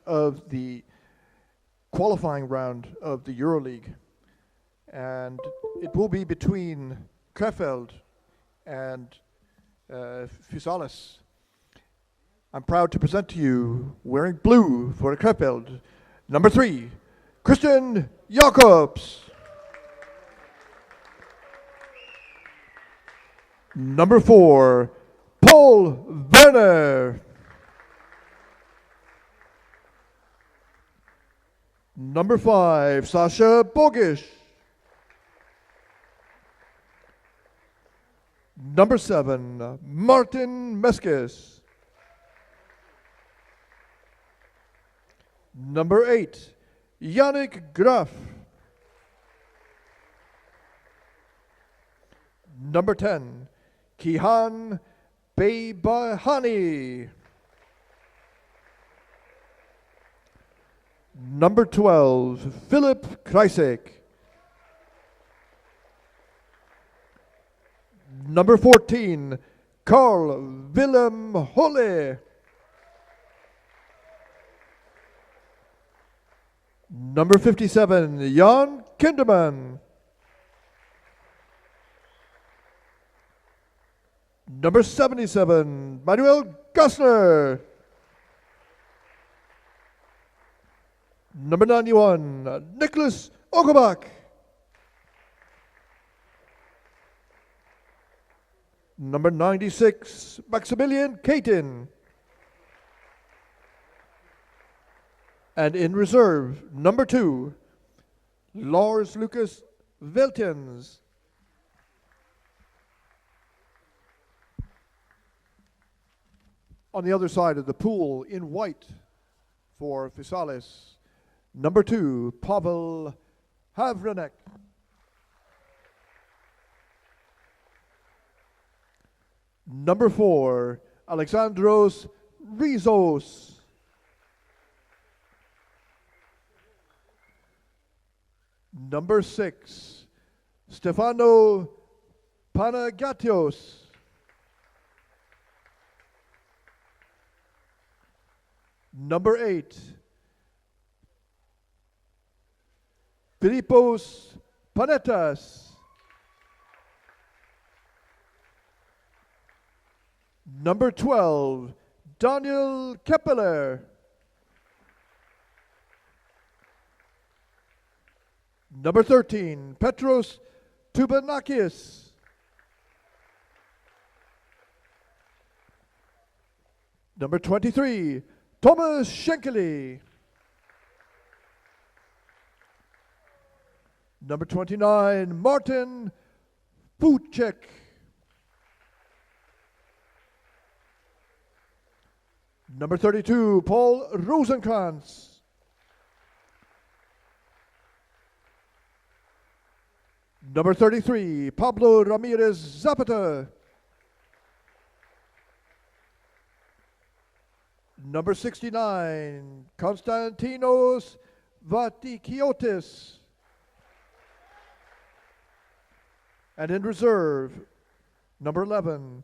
of the qualifying round of the Euroleague. And it will be between Krefeld and Fysalis. I'm proud to present to you, wearing blue for Krefeld, number 3, Christian Jacobs. Number 4, Paul Werner. Number 5, Sasha Bogish. Number 7, Martin Meskis. Number 8, Yannick Graf. Number 10, Kihan Beibahani. Number 12, Philip Kreisek. Number 14, Carl Willem Holle. Number 57, Jan Kinderman. Number 77, Manuel Gassner. Number 91, Nicholas Ogobach. Number 96, Maximilian Katin. And in reserve, number 2, Lars Lucas Veltens. On the other side of the pool, in white for Fysalis, number 2, Pavel Havranek. Number 4, Alexandros Rizos. Number 6, Stefano Panagatios. Number 8, Filipos Panetas. Number 12, Daniel Keppeler. Number 13, Petros Tubanakis. Number 23, Thomas Schenkely. Number 29, Martin Puchek. Number 32, Paul Rosenkrantz. Number 33, Pablo Ramirez Zapata. Number 69, Konstantinos Vatikiotis. And in reserve, number 11,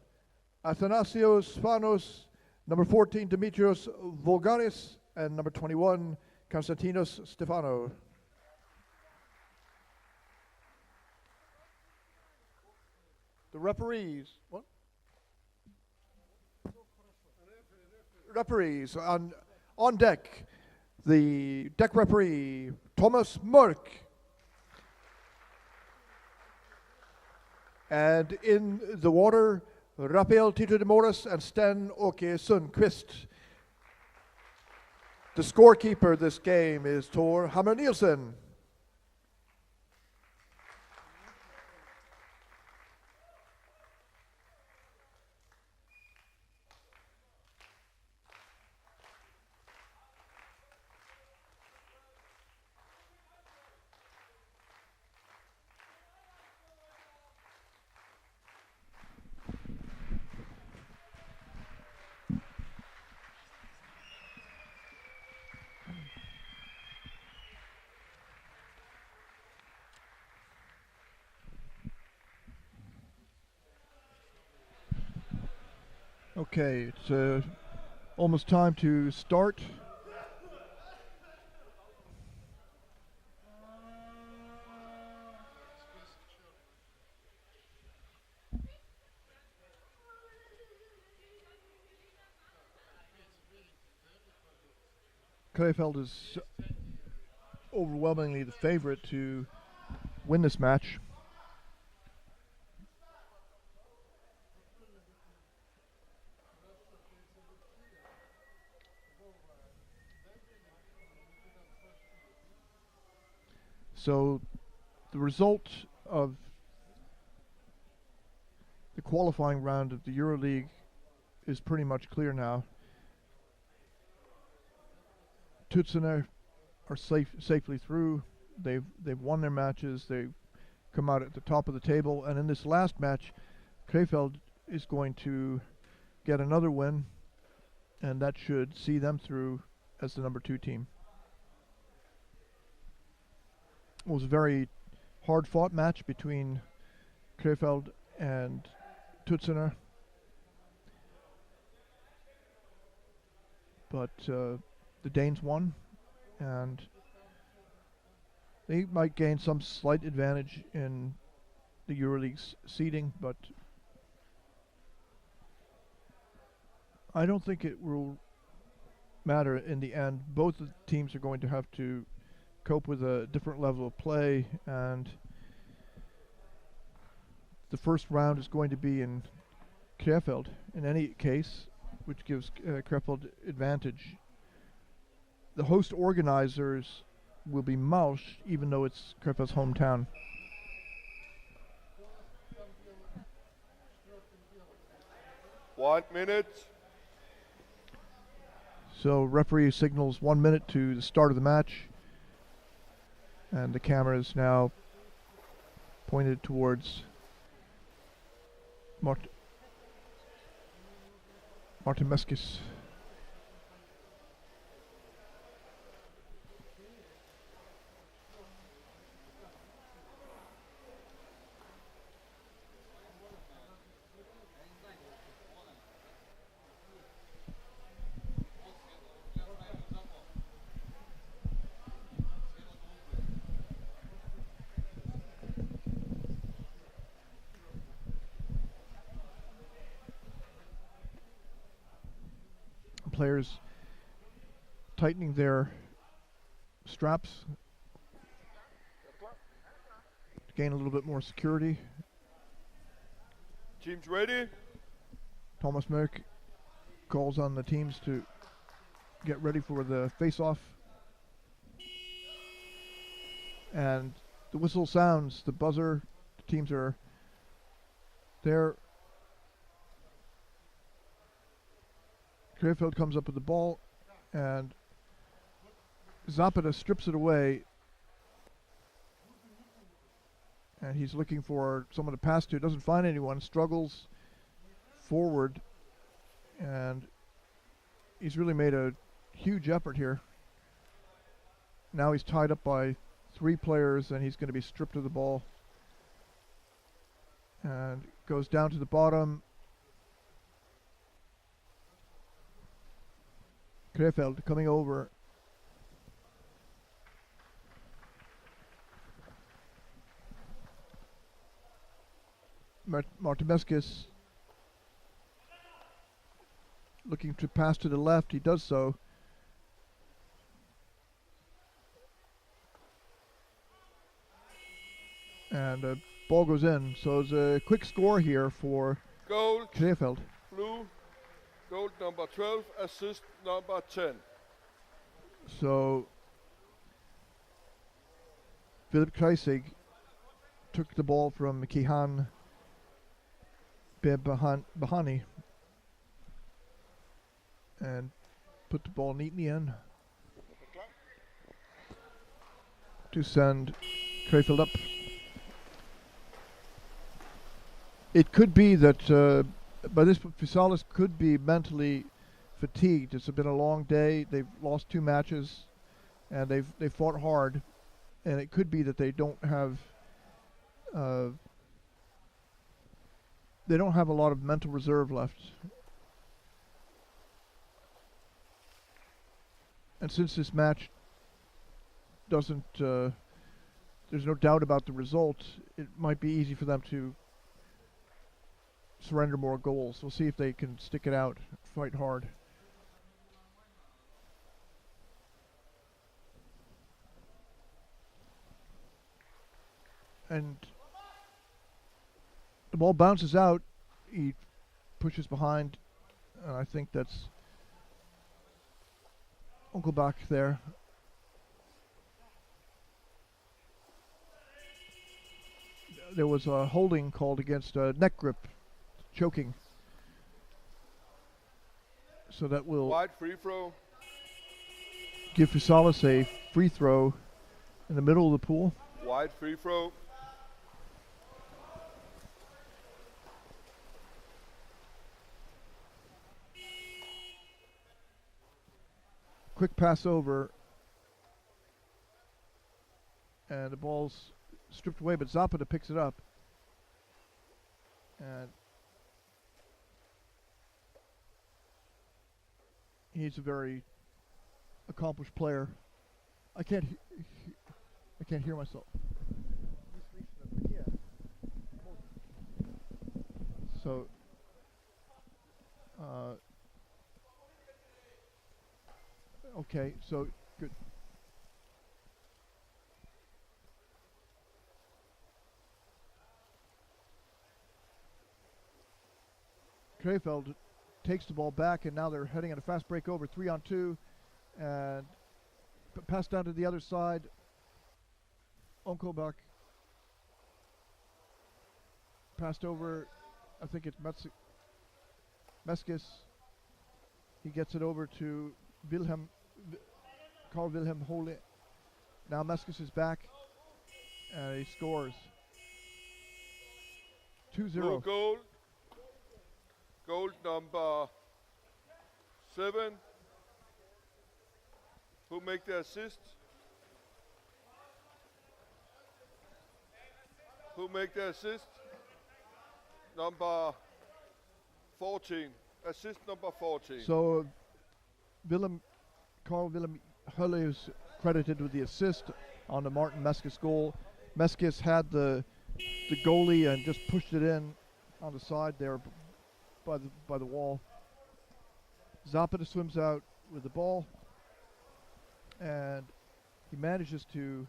Athanasios Spanos. Number 14, Dimitrios Volgaris. And number 21, Konstantinos Stefano. The referees, what? Referees on deck. The deck referee, Thomas Mörk. And in the water, Rafael Tito de Moras and Sten Åke Sundqvist. The scorekeeper this game is Tor Hammer Nielsen. Okay, it's almost time to start Krefeld is overwhelmingly the favorite to win this match. So the result of the qualifying round of the Euroleague is pretty much clear now. Tutzner are safely through. They've won their matches. They've come out at the top of the table. And in this last match, Krefeld is going to get another win, and that should see them through as the number 2 team. It was a very hard-fought match between Krefeld and Tutzner. But the Danes won, and they might gain some slight advantage in the Euroleague's seeding, but I don't think it will matter in the end. Both the teams are going to have to cope with a different level of play, and the first round is going to be in Krefeld in any case, which gives Krefeld advantage. The host organizers will be Mausch, even though it's Krefeld's hometown. One minute. So referee signals 1 minute to the start of the match, and the camera is now pointed towards Martimeskis. Players tightening their straps to gain a little bit more security. Teams ready? Thomas Merck calls on the teams to get ready for the face-off. And the whistle sounds, the buzzer, the teams are there. Krefeld comes up with the ball, and Zapata strips it away, and he's looking for someone to pass to. Doesn't find anyone, struggles forward, and he's really made a huge effort here. Now he's tied up by 3 players, and he's going to be stripped of the ball, and goes down to the bottom. Krefeld coming over. Martimeskis looking to pass to the left. He does so. And the ball goes in. So it's a quick score here for Goal. Krefeld. Blue. Goal number 12, assist number 10. So Philip Kreisig took the ball from Kihan Bahani and put the ball neatly in to send Krefeld up. It could be that but this Fysalis could be mentally fatigued. It's been a long day. They've lost 2 matches, and they've fought hard, and it could be that they don't have a lot of mental reserve left. And since this match doesn't, there's no doubt about the result, it might be easy for them to surrender more goals. We'll see if they can stick it out, fight hard. and the ball bounces out. He pushes behind, and I think that's Unkelbach there. There was a holding called against a neck grip, choking. So that will Wide free throw. give Fysalis a free throw in the middle of the pool. Wide free throw. Quick pass over, and the ball's stripped away, but Zapata picks it up. And he's a very accomplished player. I can't hear myself. So okay, so good. Krefeld takes the ball back, and now they're heading on a fast break over 3-on-2, and pass down to the other side. Unkelbach passed over. I think it's Meskis. He gets it over to Carl Wilhelm Hole. Now Meskis is back, and he scores. 2-0. Blue goal. Goal number 7. Who make the assist? Who make the assist? Number 14. Assist number 14. So Carl Wilhelm Hölle is credited with the assist on the Martin Meskis goal. Meskis had the goalie and just pushed it in on the side there by the wall. Zapata swims out with the ball, and he manages to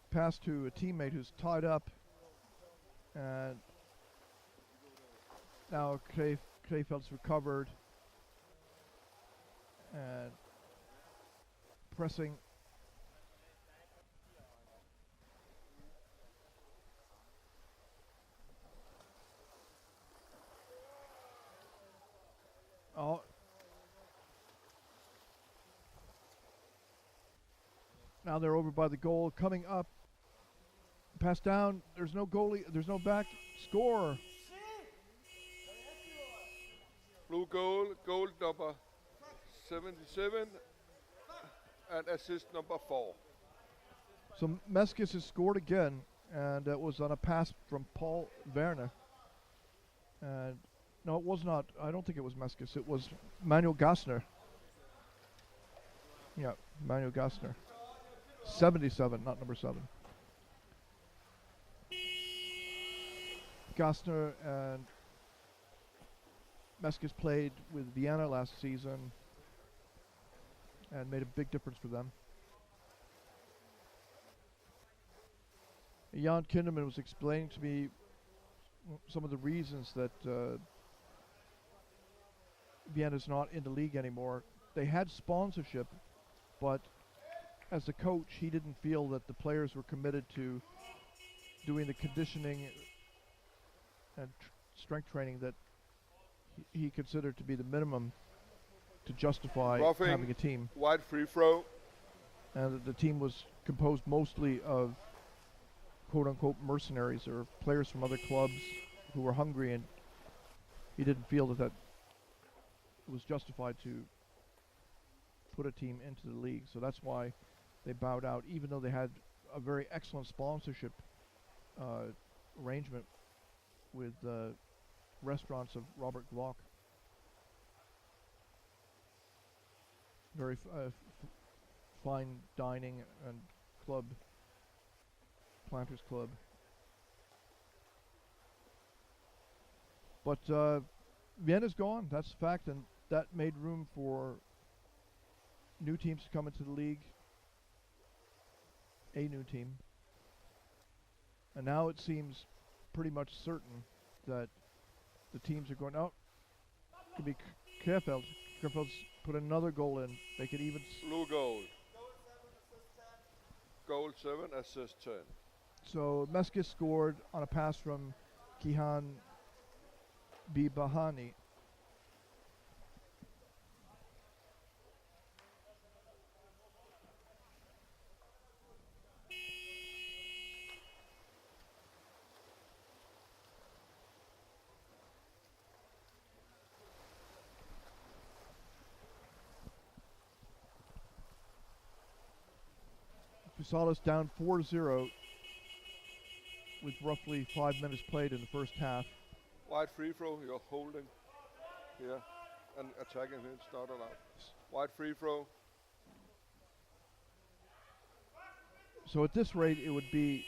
pass to a teammate who's tied up, and now Krefeld's recovered and pressing. Oh. Now they're over by the goal, coming up. Pass down. There's no goalie. There's no back. Score. Blue goal. Goal number 77. And assist number 4. So Meskis has scored again, and it was on a pass from Paul Werner. And no, it was not. I don't think it was Meskis. It was Manuel Gassner. Yeah, Manuel Gassner. 77, not number 7. Gassner and Meskis played with Vienna last season and made a big difference for them. Jan Kinderman was explaining to me some of the reasons that Vienna's not in the league anymore. They had sponsorship, but as a coach, he didn't feel that the players were committed to doing the conditioning and strength training that he considered to be the minimum to justify Roughing, having a team. wide free throw. And the team was composed mostly of quote-unquote mercenaries or players from other clubs who were hungry, and he didn't feel that it was justified to put a team into the league. So that's why they bowed out, even though they had a very excellent sponsorship arrangement with restaurants of Robert Glock. Very fine dining and club, Planters Club. But Vienna's gone, that's a fact, and that made room for new teams to come into the league. A new team. And now it seems pretty much certain that the teams are going, oh, it could be Krefeld. Krefeld's put another goal in. They could even... Blue goal. Goal 7, assist 10. So Meskis scored on a pass from Kihan Bibahani. Fysalis down 4-0 with roughly 5 minutes played in the first half. Wide free throw, you're holding here and attacking him, it's not allowed. Wide free throw. So at this rate, it would be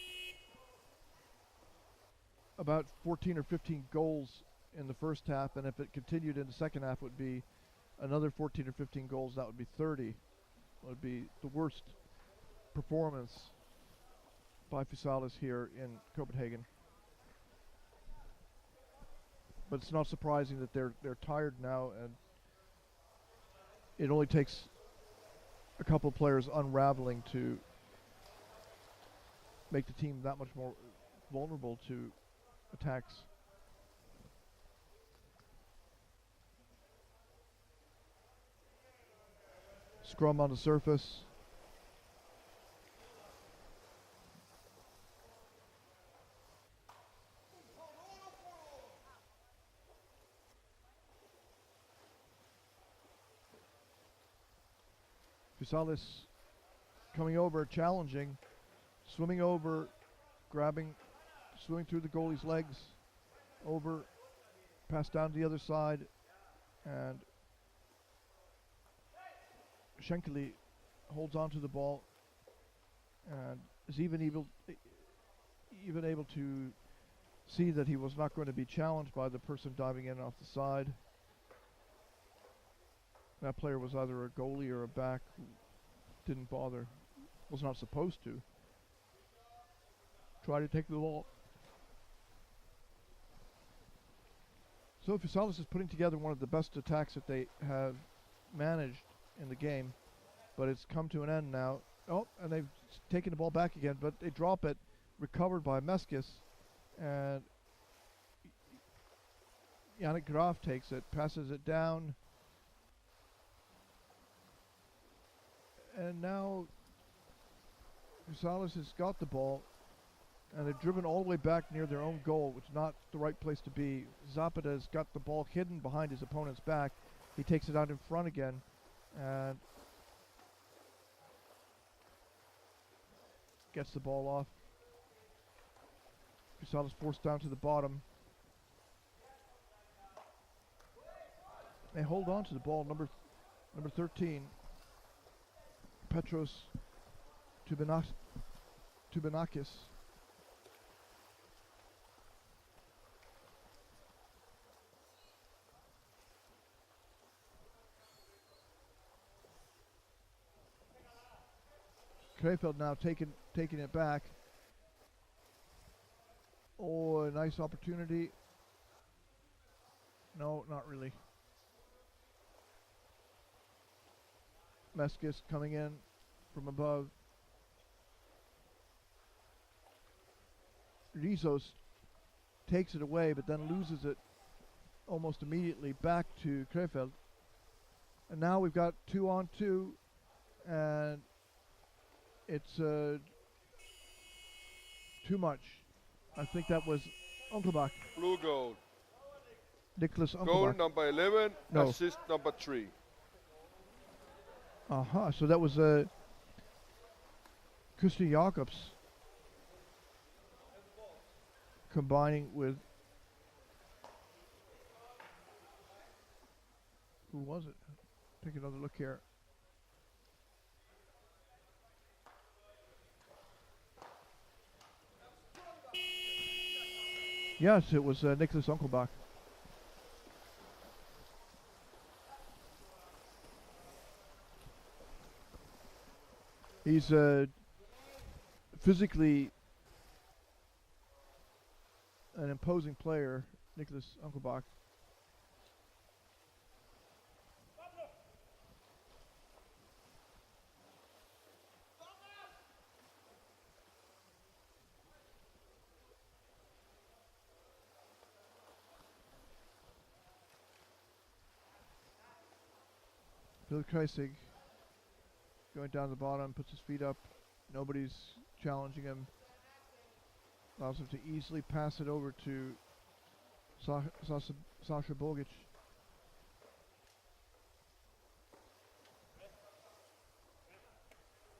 about 14 or 15 goals in the first half, and if it continued in the second half, it would be another 14 or 15 goals. That would be 30. It would be the worst performance by Fysalis here in Copenhagen. But it's not surprising that they're tired now, and it only takes a couple of players unraveling to make the team that much more vulnerable to attacks. Scrum on the surface. Fysalis coming over, challenging, swimming over, grabbing, swimming through the goalie's legs, over, pass down to the other side, and Shankly holds on to the ball and is even able to see that he was not going to be challenged by the person diving in off the side. That player was either a goalie or a back who didn't bother, was not supposed to try to take the ball. So Fysalis is putting together one of the best attacks that they have managed in the game, but it's come to an end now. Oh, and they've taken the ball back again, but they drop it, recovered by Meskis, and Yannick Graf takes it, passes it down, and now Fysalis has got the ball, and they've driven all the way back near their own goal, which is not the right place to be. Zapata has got the ball hidden behind his opponent's back. He takes it out in front again, and gets the ball off. Fysalis forced down to the bottom. They hold on to the ball, number 13. Petros Tubanakis. Krefeld now taking it back. Oh, a nice opportunity. No, not really. Meskis coming in from above. Rizos takes it away, but then loses it almost immediately back to Krefeld. And now we've got 2-on-2, and it's too much. I think that was Unkelbach. Blue goal. Nicholas Unkelbach. Goal number 11, No. assist number 3. So that was Christian Jacobs combining with, who was it? Take another look here. Yes, it was Nicholas Unkelbach. He's physically an imposing player, Nicholas Unkelbach. Phil Kreisig going down the bottom, puts his feet up. Nobody's challenging him. Allows him to easily pass it over to Sasha Bogic.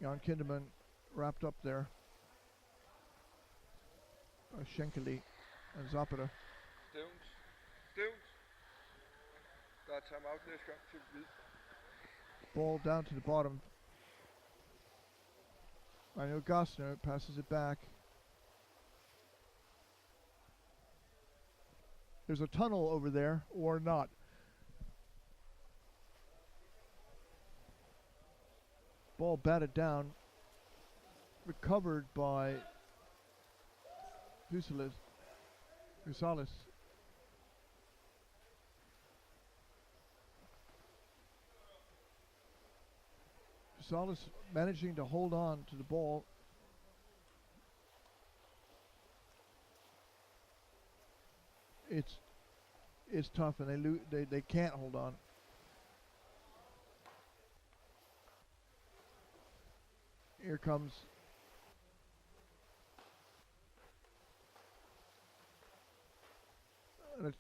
Jan Kinderman wrapped up there. Schenkeli and Zapata. Stævns. Der er timeout næste gang til Hvid. Ball down to the bottom. Manuel Gostner passes it back. There's a tunnel over there, or not. Ball batted down. Recovered by Fysalis. Fysalis managing to hold on to the ball. It's tough, and they can't hold on. Here comes an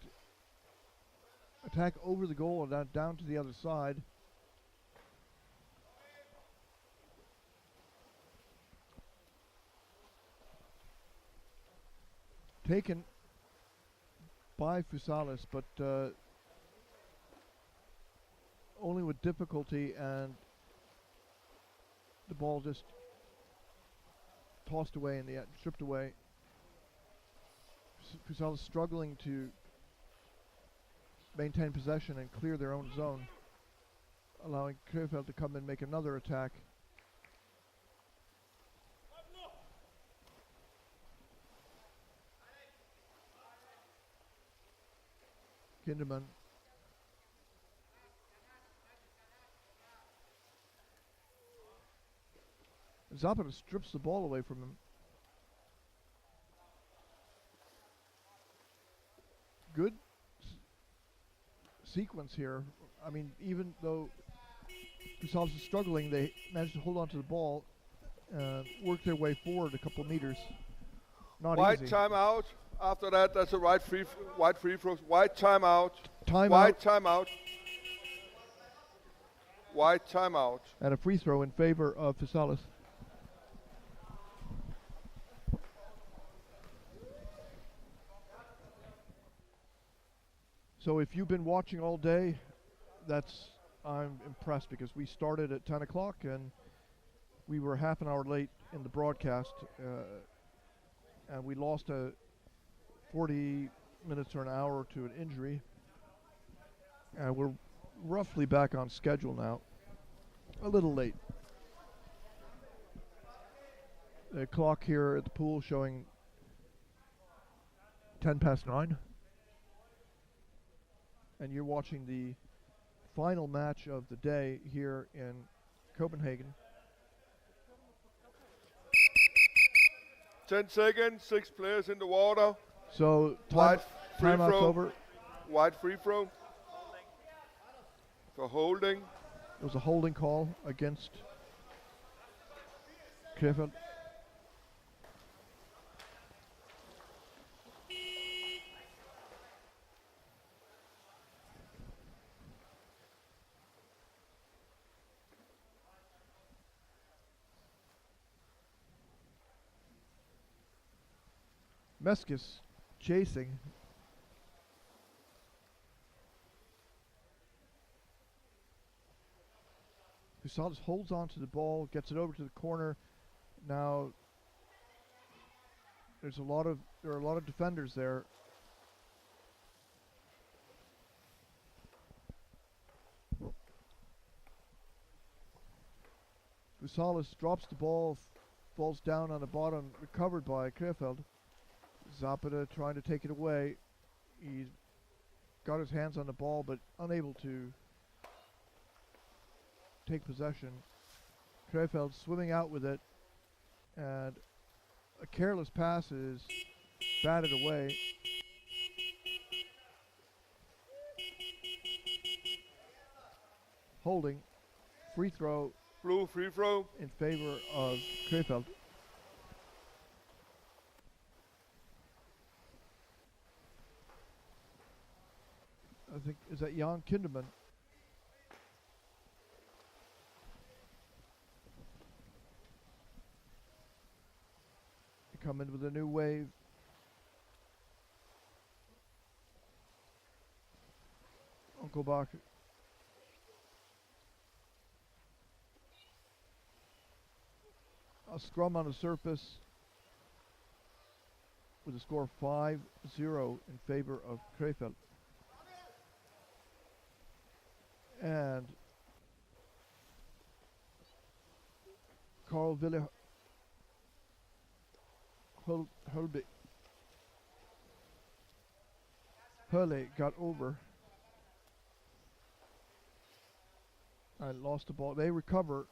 attack over the goal and down to the other side. Taken by Fysalis, but only with difficulty, and the ball just tossed away in the stripped away. Fysalis struggling to maintain possession and clear their own zone, allowing Krefeld to come and make another attack. Kinderman. Zapata strips the ball away from him. Good sequence here. I mean, even though Fysalis is struggling, they managed to hold on to the ball, work their way forward a couple meters. Not White easy. timeout. After that, that's a white free throw. White timeout. Timeout. White timeout. White timeout. And a free throw in favor of Fysalis. So if you've been watching all day, I'm impressed, because we started at 10 o'clock and we were half an hour late in the broadcast, and we lost 40 minutes or an hour to an injury, and we're roughly back on schedule now. A little late. The clock here at the pool showing 9:10. And you're watching the final match of the day here in Copenhagen. 10 seconds, 6 players in the water. So White free timeout's throw. over. White free throw. For holding. It was a holding call against Krefeld. Meskis chasing. Fysalis holds on to the ball, gets it over to the corner. Now there are a lot of defenders there. Fysalis drops the ball, falls down on the bottom, recovered by Krefeld. Zapata trying to take it away. He's got his hands on the ball but unable to take possession. Krefeld swimming out with it, and a careless pass is batted away. Holding, free throw. Blue free throw. In favor of Krefeld. I think, is that Jan Kinderman? They come in with a new wave. Uncle Bach. A scrum on the surface with a score of 5-0 in favor of Krefeld. And Carl Wille Hurley got over and lost the ball. They recover.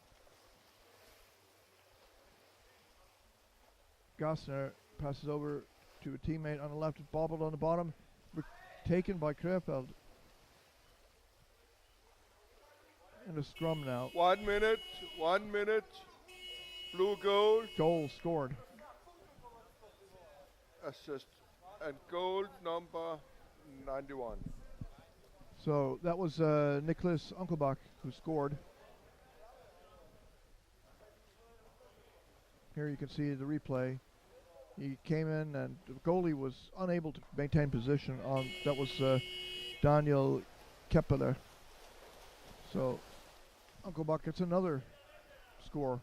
Gassner passes over to a teammate on the left, bobbled on the bottom, taken by Krefeld. And a scrum now. 1 minute, 1 minute. Blue goal. Goal scored. Assist. And goal number 91. So that was Nicholas Unkelbach who scored. Here you can see the replay. He came in and the goalie was unable to maintain position on, that was Daniel Keppeler. So Unkelbach gets another score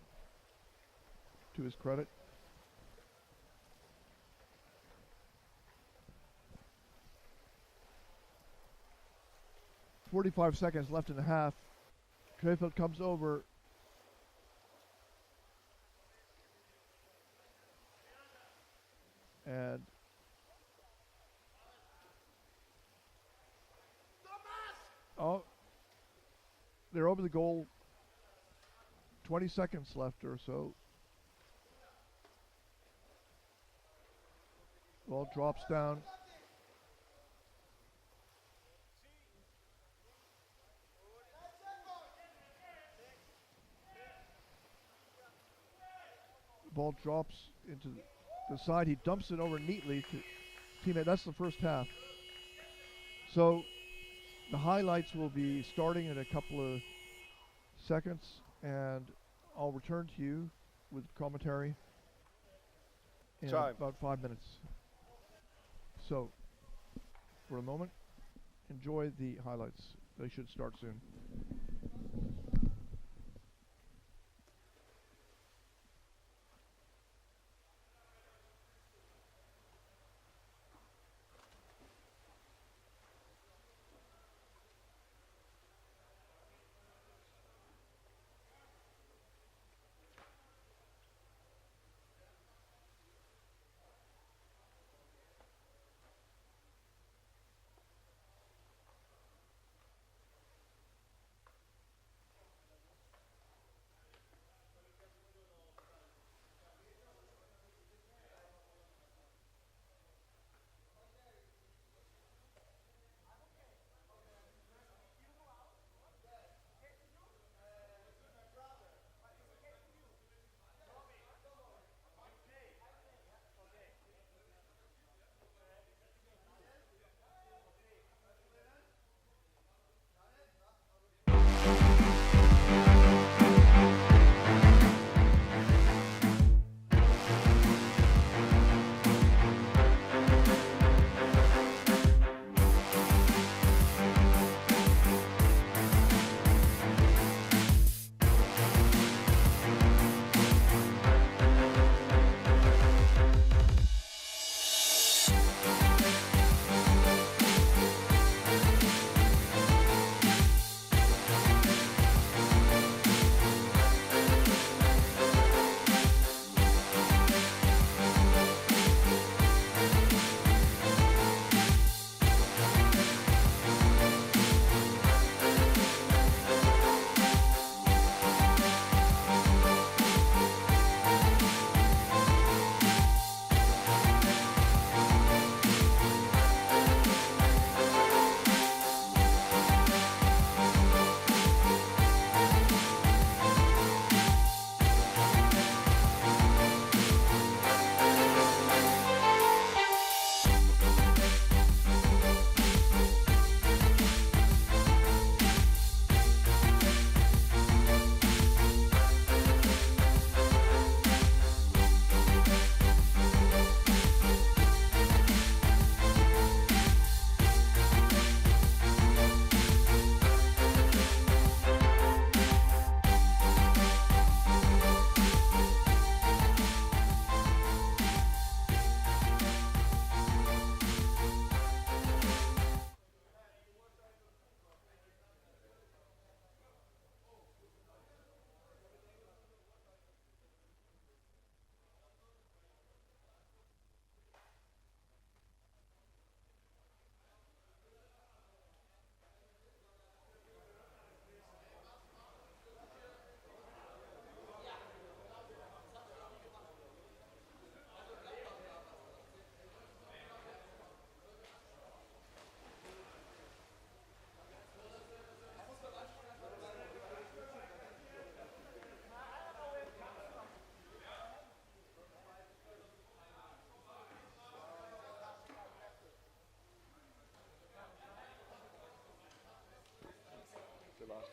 to his credit. .45 seconds left in the half. Krefeld comes over. And oh, they're over the goal. 20 seconds left or so. Ball drops down. Ball drops into the side. He dumps it over neatly to teammate. That's the first half. So the highlights will be starting in a couple of seconds, and I'll return to you with commentary in about 5 minutes. So for a moment, enjoy the highlights. They should start soon.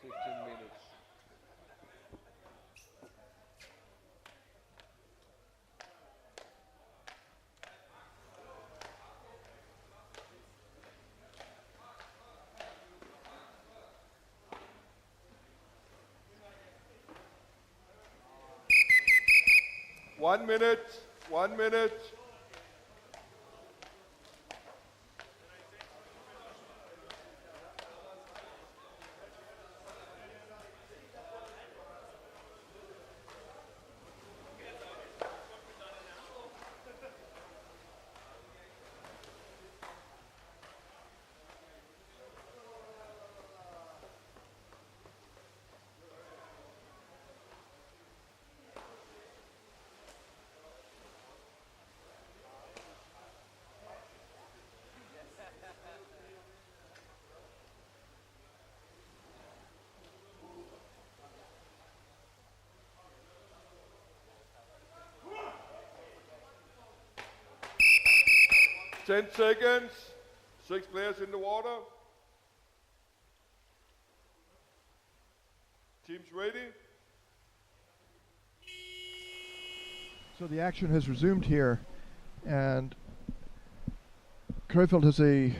15 minutes. One minute. 1 minute. Ten seconds. 6 players in the water. Teams ready. So the action has resumed here, and Krefeld has a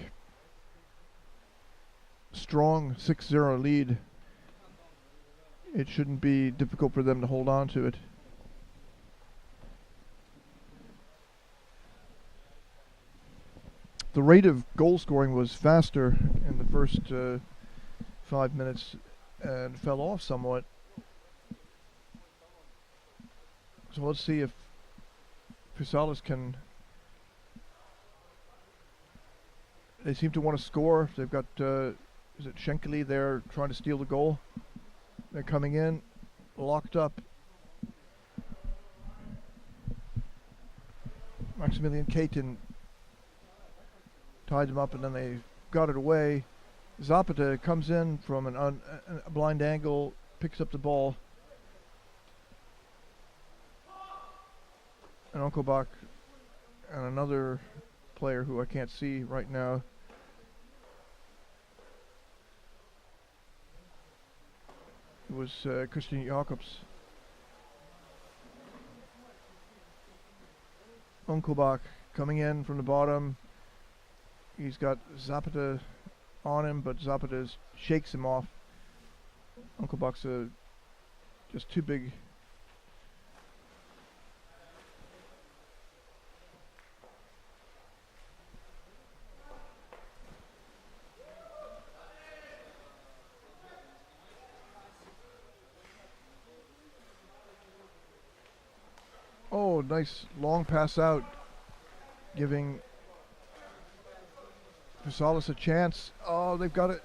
strong 6-0 lead. It shouldn't be difficult for them to hold on to it. The rate of goal scoring was faster in the first 5 minutes and fell off somewhat. So let's see if Fysalis can. They seem to want to score. They've got, is it Schenkeli there trying to steal the goal? They're coming in, locked up. Maximilian Caton tied them up, and then they got it away. Zapata comes in from a blind angle, picks up the ball. And Onkelbach and another player who I can't see right now. It was Christian Jacobs. Onkelbach coming in from the bottom. He's got Zapata on him, but Zapata shakes him off. Onkelbach's just too big. Oh, nice long pass out, giving Fysalis a chance. Oh, they've got it.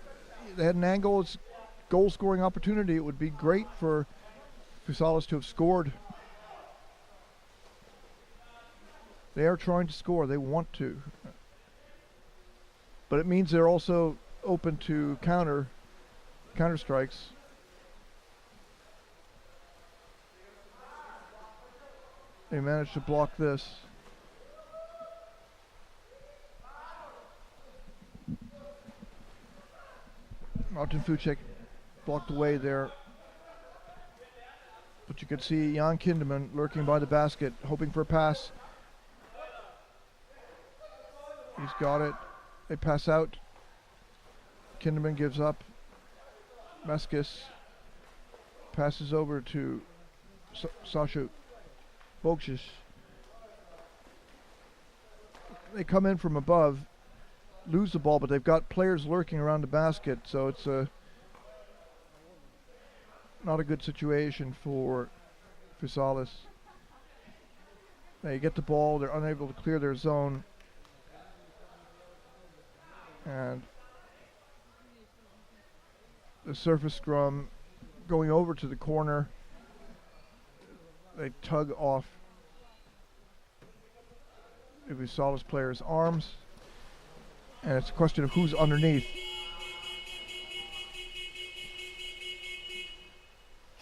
They had an angle. It's goal scoring opportunity. It would be great for Fysalis to have scored. They are trying to score. They want to. But it means they're also open to counter strikes. They managed to block this. Martin Fucek blocked away there. But you could see Jan Kinderman lurking by the basket, hoping for a pass. He's got it. They pass out. Kinderman gives up. Meskis passes over to Sasha Bokšić. They come in from above, lose the ball, but they've got players lurking around the basket, so it's not a good situation for Fysalis. They get the ball, they're unable to clear their zone, and the surface scrum going over to the corner. They tug off the Fysalis player's arms, and it's a question of who's underneath.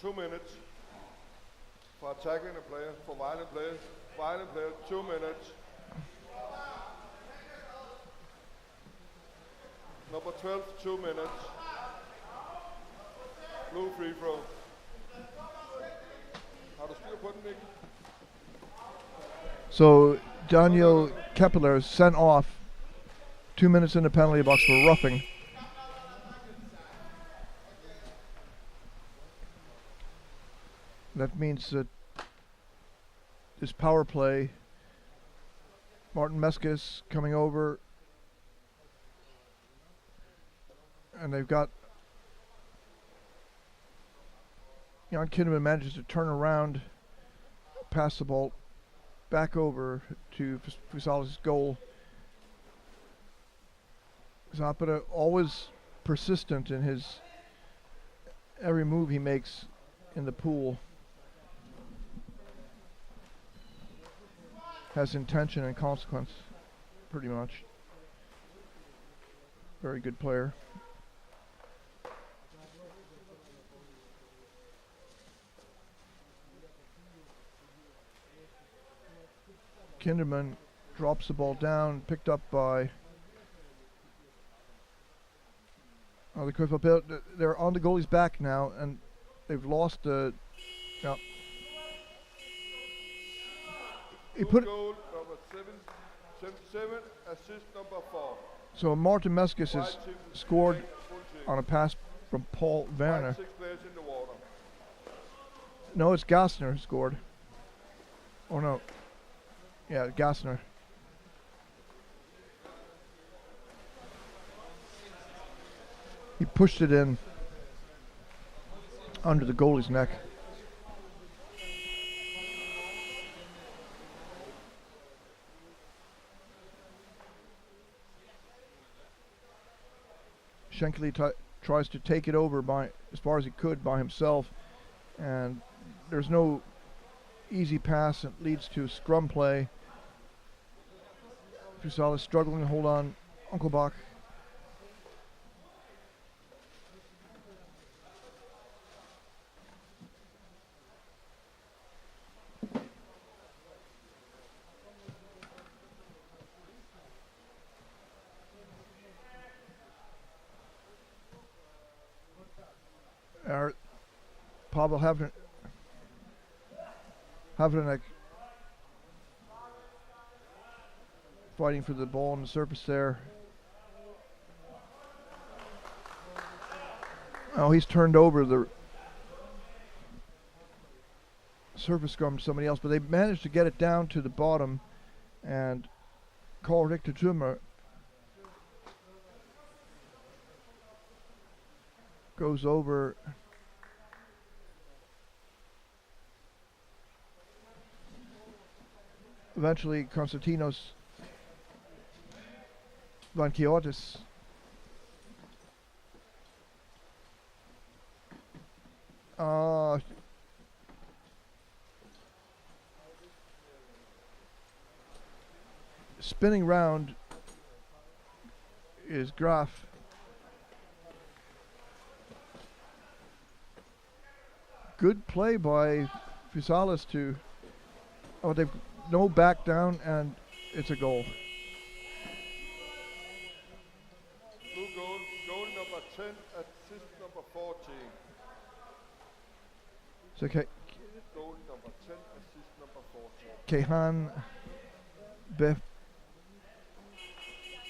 2 minutes for attacking a player, for violent player, 2 minutes. Number 12, 2 minutes. Blue free throw. Har du styr på den, Nick? So Daniel Kepler is sent off 2 minutes in the penalty box for roughing. That means that this power play, Martin Meskis coming over, and they've got Jan Kinnaman manages to turn around, pass the ball back over to Fysalis' goal. Zapata always persistent in his every move he makes in the pool. Has intention and consequence, pretty much. Very good player. Kinderman drops the ball down, picked up by the Krefeld player. They're on the goalie's back now, and they've lost the. No. He put goal number 7, assist number 4. So Martin Meskis has scored on a pass from Paul Werner. 6 players in the water. No, it's Gassner who scored. Oh no. Yeah, Gassner. He pushed it in under the goalie's neck. Shankly tries to take it over by as far as he could by himself, and there's no easy pass that leads to scrum play. Fysalis struggling to hold on. Unkelbach. Pavel Havranek fighting for the ball on the surface there. Oh, he's turned over the surface scrum to somebody else, but they managed to get it down to the bottom, and Carl Richter Tummer goes over. Eventually, Konstantinos Vankiotis spinning round is Graf. Good play by Fysalis to. Oh, they've no back down, and it's a goal. Blue goal, goal number 10, assist number 14. So Goal number 10, assist number 14. Kehan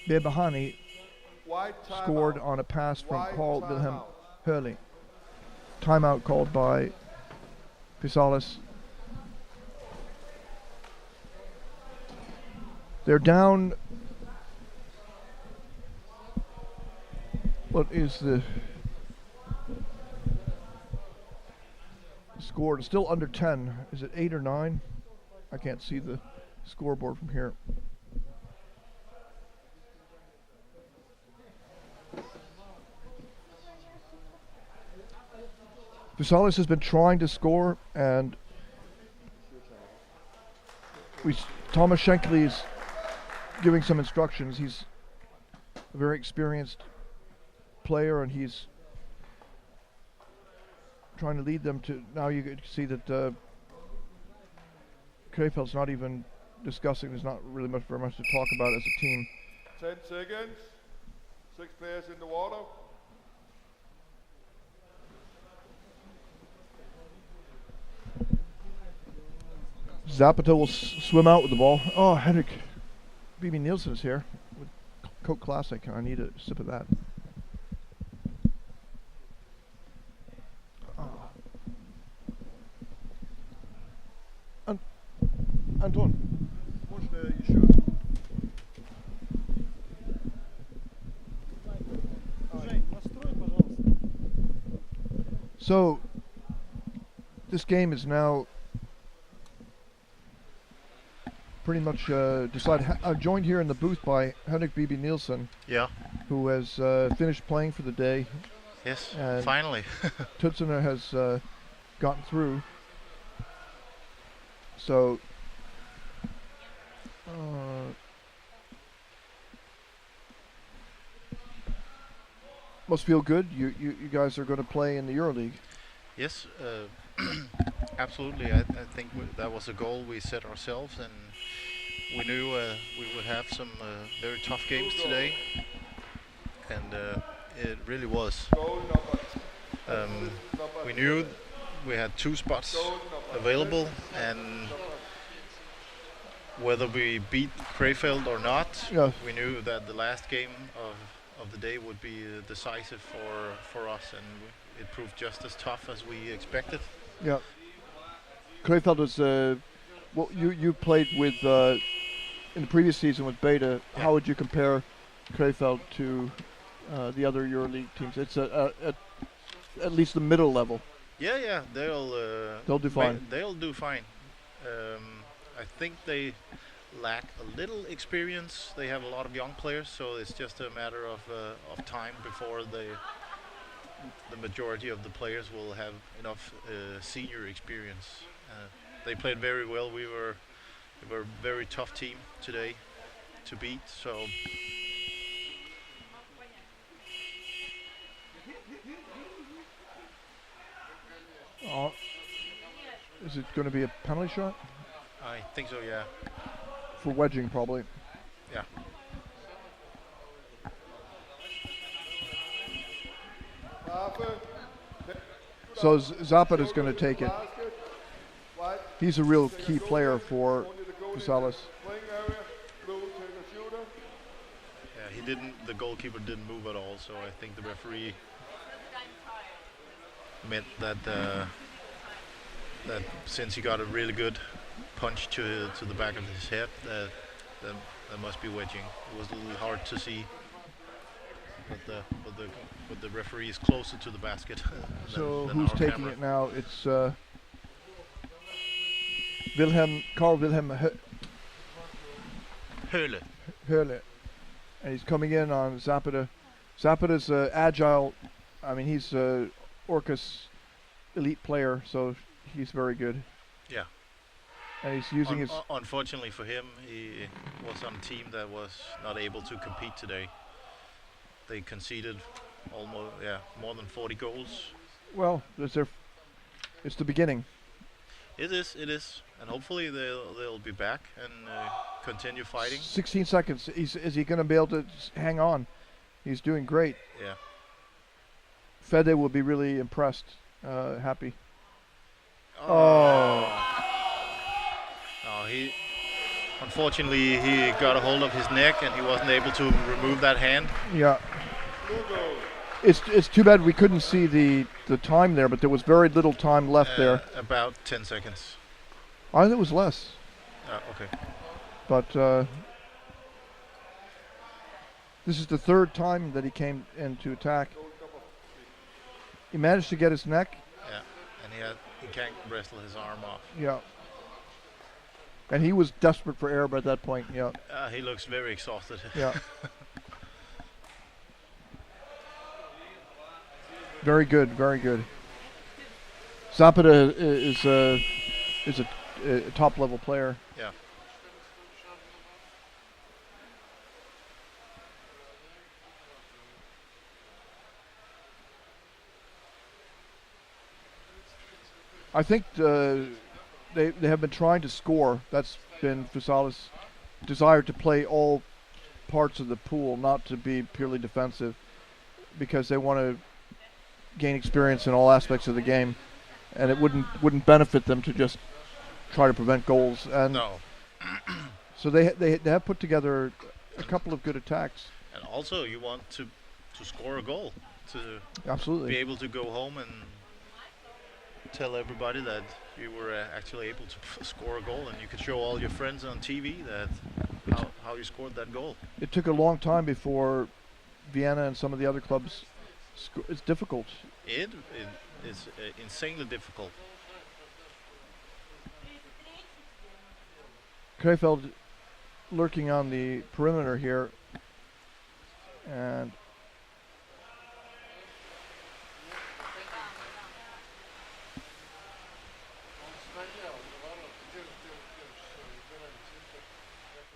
Bebahani Wide scored timeout. on a pass from Wide Carl Wilhelm timeout. Hurley. Timeout called by Fysalis. They're down. What is the score? It's still under 10. Is it 8 or 9? I can't see the scoreboard from here. Fysalis has been trying to score, and Thomas Shankly is giving some instructions. He's a very experienced player, and he's trying to lead them to. Now you can see that Krefeld's not even discussing. There's not really very much to talk about as a team. 10 seconds. 6 players in the water. Zapata will swim out with the ball. Oh, Henrik B.B. Nielsen is here with Coke Classic. I need a sip of that. Anton, можно еще? So, this game is now pretty much decided. I'm joined here in the booth by Henrik B.B. Nielsen, who has finished playing for the day. Yes, and finally. Tutsiner has gotten through. So, must feel good. You guys are going to play in the Euroleague. Yes, absolutely. I think that was a goal we set ourselves, and we knew we would have some very tough games today, and it really was. We knew we had 2 spots available, and whether we beat Krefeld or not, we knew that the last game of the day would be decisive for us, and it proved just as tough as we expected. Yeah. Krefeld was well, you played with in the previous season with Beta. Yeah. How would you compare Krefeld to the other EuroLeague teams? It's at least the middle level. Yeah, they'll do fine. They'll do fine. I think they lack a little experience. They have a lot of young players, so it's just a matter of time before the majority of the players will have enough senior experience. They played very well. We were a very tough team today to beat. So. Is it going to be a penalty shot? I think so, yeah. For wedging, probably. Yeah. So Zapata is going to take it. He's a real key player for Fysalis. Yeah, the goalkeeper didn't move at all, so I think the referee meant that that since he got a really good punch to the back of his head, that must be wedging. It was a little hard to see, but the referee is closer to the basket. So than who's our taking camera. it now? It's Carl Wilhelm Höhle, and he's coming in on Zapata. Zapata's agile. I mean, he's Orca's elite player, so he's very good. Yeah. And he's using his. Unfortunately for him, he was on a team that was not able to compete today. They conceded almost, more than 40 goals. Well, it's the beginning. It is, and hopefully they'll be back and continue fighting. 16 seconds. Is he going to be able to hang on? He's doing great. Yeah. Fede will be really impressed, happy. Oh. No, unfortunately he got a hold of his neck and he wasn't able to remove that hand. Yeah. It's too bad we couldn't see the time there, but there was very little time left there. About 10 seconds. I think it was less. Okay. But this is the 3rd time that he came in to attack. He managed to get his neck. Yeah, and he can't wrestle his arm off. Yeah. And he was desperate for air by that point. Yeah. He looks very exhausted. Yeah. Very good, very good. Zapata is a top level player. Yeah. I think they have been trying to score. That's been Fysalis' desire to play all parts of the pool, not to be purely defensive, because they want to gain experience in all aspects of the game, and it wouldn't benefit them to just try to prevent goals. And No. so they have put together a couple of good attacks. And also, you want to score a goal, to Absolutely. be able to go home and tell everybody that you were actually able to score a goal, and you could show all your friends on TV that how you scored that goal. It took a long time before Vienna and some of the other clubs. It's difficult. It is insanely difficult. Krefeld lurking on the perimeter here, and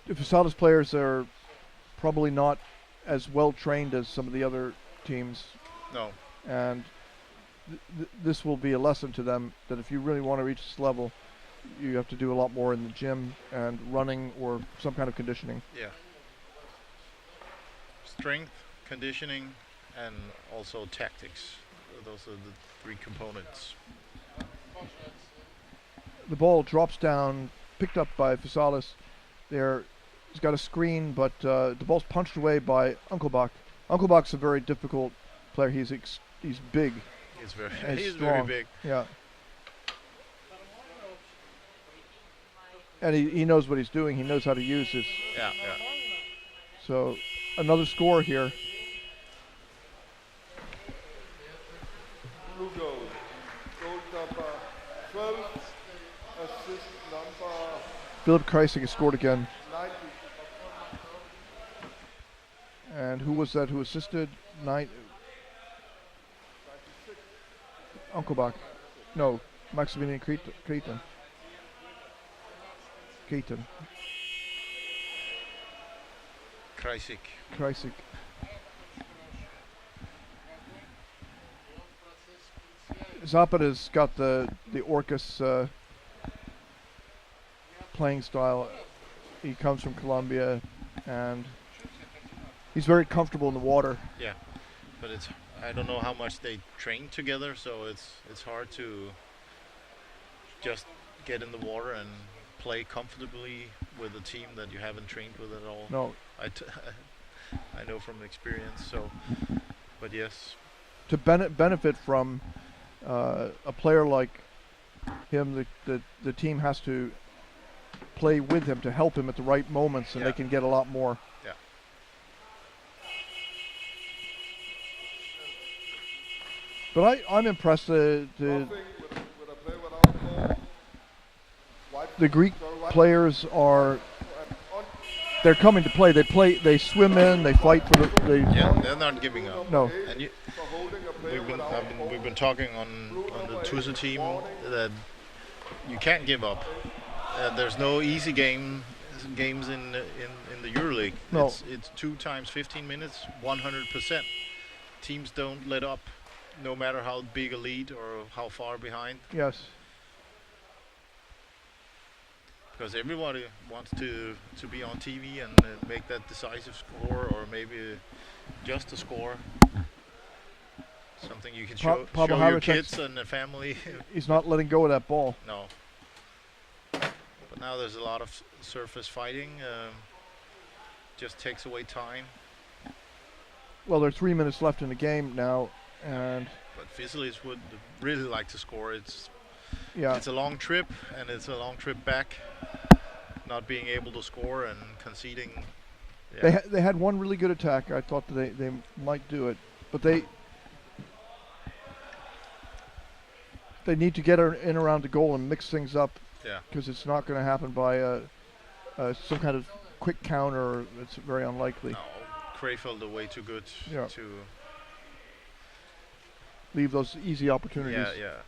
the Fysalis players are probably not as well trained as some of the other teams. No. And this will be a lesson to them that if you really want to reach this level, you have to do a lot more in the gym and running or some kind of conditioning. Yeah. Strength, conditioning, and also tactics. Those are the three components. The ball drops down, picked up by Fysalis. He's got a screen, but the ball's punched away by Unkelbach. Unkelbach's a very difficult player. He's big. He's He's very strong. big. Yeah. And he knows what he's doing. He knows how to use this. Yeah. So another score here. Blue goal. Goal number 12. Assist number Philip Kreisig has scored again. 90. And who was that who assisted? Unkelbach. No, Maximilian Creighton. Kreisig. Zapata's got the Orcas playing style. He comes from Colombia, and he's very comfortable in the water. Yeah, but I don't know how much they train together, so it's hard to just get in the water and play comfortably with a team that you haven't trained with at all. No. I know from experience. So, but yes. To benefit from a player like him, the team has to play with him to help him at the right moments, and they can get a lot more. Yeah. But I'm impressed. The Greek players they're coming to play. They swim in. They fight for the. They're not giving up. No. And we've been talking on the Tusa team that you can't give up. There's no easy games in the Euroleague. No. It's 2 times 15 minutes, 100%. Teams don't let up, no matter how big a lead or how far behind. Yes. Because everybody wants to be on TV and make that decisive score, or maybe just a score. Something you can show your kids and the family. He's not letting go of that ball. No. But now there's a lot of surface fighting. Just takes away time. Well, there are 3 minutes left in the game now, and. But Fysalis would really like to score. It's a long trip, and it's a long trip back. Not being able to score and conceding. Yeah. They had one really good attack. I thought that they might do it, but they need to get in around the goal and mix things up. Yeah. Because it's not going to happen by some kind of quick counter. It's very unlikely. No, Krefeld are way too good to leave those easy opportunities. Yeah.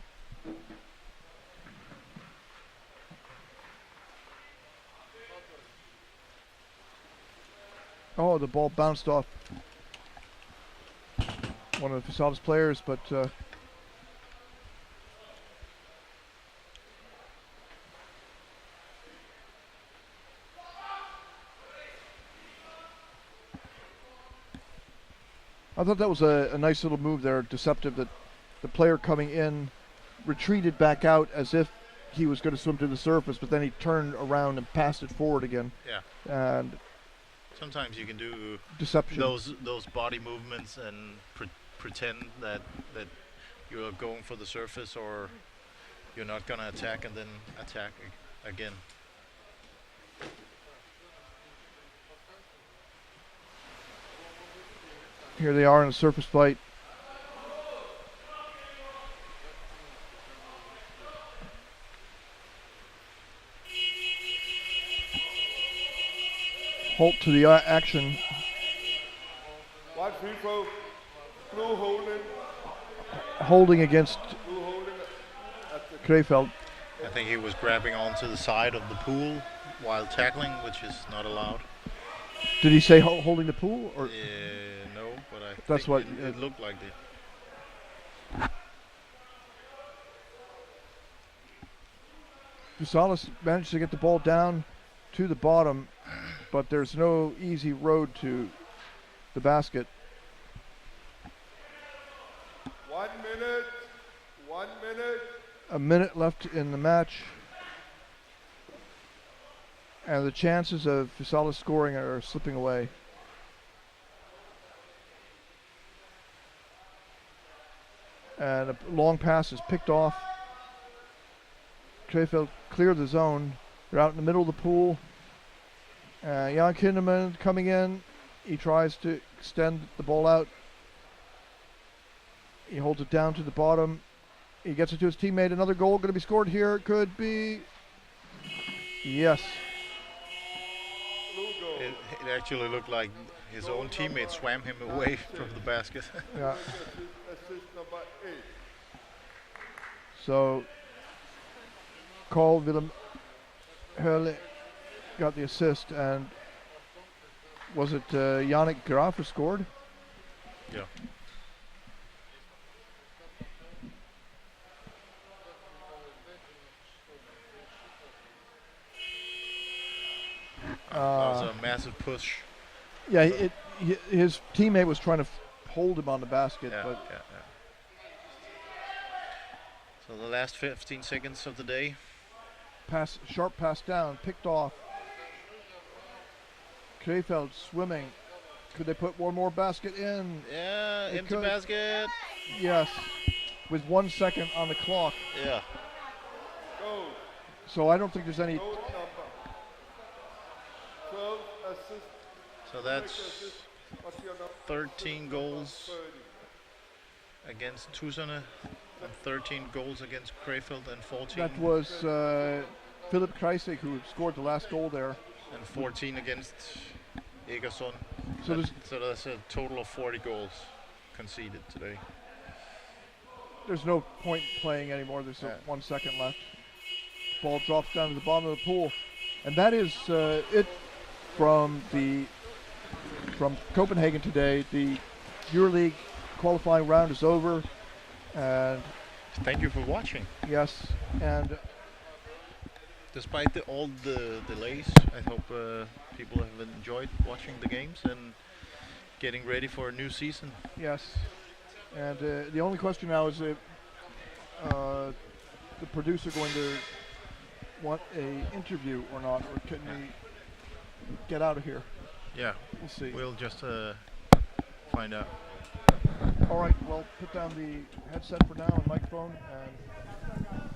Oh, the ball bounced off one of the Fysalis players, but I thought that was a nice little move there, deceptive, that the player coming in retreated back out as if he was going to swim to the surface, but then he turned around and passed it forward again. Yeah. And sometimes you can do deception. Those body movements and pretend that you're going for the surface or you're not gonna attack and then attack again. Here they are in a surface fight. Holt to the action. Wide free throw. Blue holding. Holding against Blue holding at the Krefeld. I think he was grabbing onto the side of the pool while tackling, which is not allowed. Did he say holding the pool? Or No, but I that's think what it looked like it. Fysalis managed to get the ball down to the bottom, but there's no easy road to the basket. 1 minute. 1 minute. A minute left in the match, and the chances of Fysalis scoring are slipping away. And a long pass is picked off. Krefeld cleared the zone. They're out in the middle of the pool. Jan Kinderman coming in. He tries to extend the ball out. He holds it down to the bottom. He gets it to his teammate. Another goal going to be scored here. Could be. Yes. It actually looked like his own teammate swam him away from the basket. Yeah. Assist number 8. So, Carl Willem Hurley got the assist, and was it Yannick Graf who scored? Yeah. That was a massive push. Yeah, his teammate was trying to hold him on the basket, but yeah. So the last 15 seconds of the day. sharp pass down, picked off. Krefeld swimming. Could they put one more basket in? Yeah, They empty could. basket. Yes, with 1 second on the clock. Yeah. Goal. So I don't think there's any. Goal number 12 assist. So that's What's your number? 13 goals 30. against Tucson and 13 goals against Krefeld and 14. That was Philip Kreisig who scored the last goal there. And 14 against Egerson. So So that's a total of 40 goals conceded today. there's no point playing anymore. There's 1 second left. Ball drops down to the bottom of the pool, and that is it from Copenhagen today. The Euroleague qualifying round is over, and Thank you for watching. yes, and Despite all the delays, I hope people have enjoyed watching the games and getting ready for a new season. yes, and the only question now is if the producer going to want a interview or not, or can we get out of here? Yeah, We'll see. we'll just find out. All right, well, put down the headset for now and microphone, and